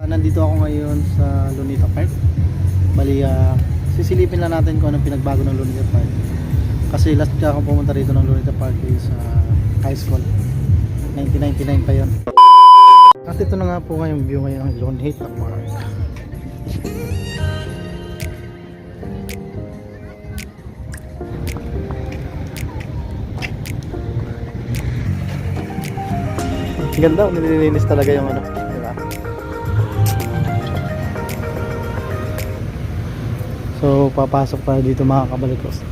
Nandito ako ngayon sa Lunita Park. Bali, sisilipin lang natin kung anong pinagbago ng Lunita Park. Kasi last ka akong pumunta rito ng Lunita Park is high school. 1999 pa yon. At ito na nga po ngayong view ngayon ng Lunita Park. Ganda, nililinis talaga yung ano. So papasok tayo dito mga kabalikos.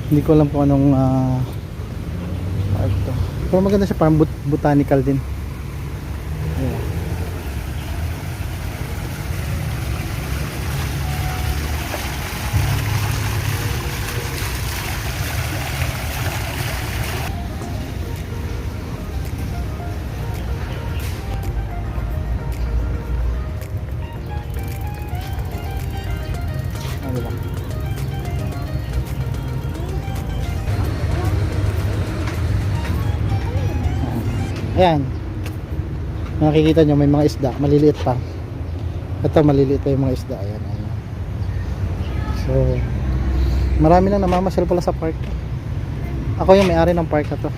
Hindi ko alam kung anong park to. Pero maganda siya, parang botanical din. Ayan. Ayan, nakikita nyo may mga isda, maliliit pa. Ito maliliit pa yung mga isda. Ayan, ayan. So marami nang namamasyal pala sa park. Ako yung may-ari ng park na to.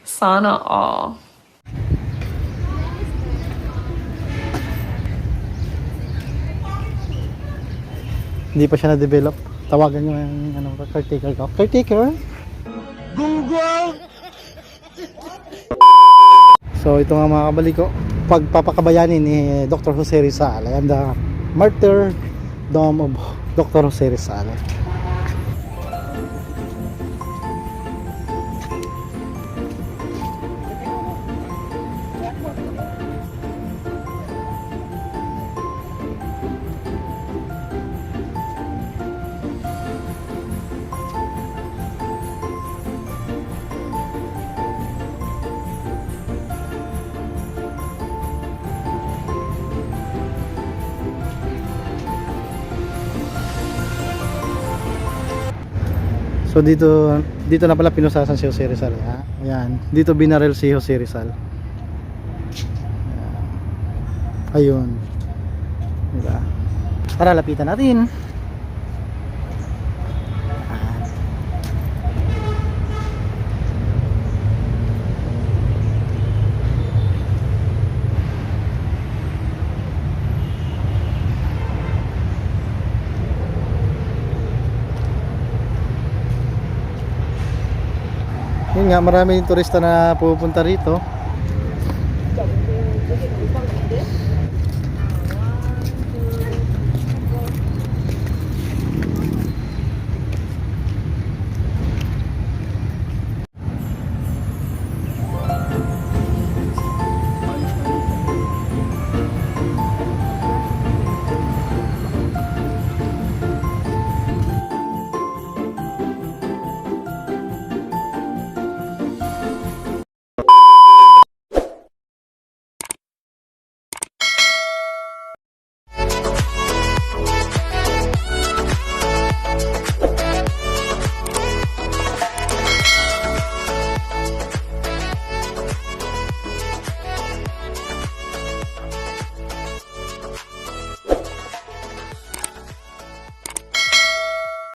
Sana all. Hindi pa siya na-develop. Tawagan nyo yung ano, caretaker ko. Caretaker? Gunggong! So ito nga mga kabaliko, pagpapakabayanin ni Dr. Jose Rizal. Ayan, the Martyr Dome of Dr. Jose Rizal. So dito na pala pinusasan si Jose Rizal, ha? Ayan, dito binaril si Jose Rizal. Ayun. Diba? Tara, lapitan natin. Yun nga, maraming turista na pupunta rito.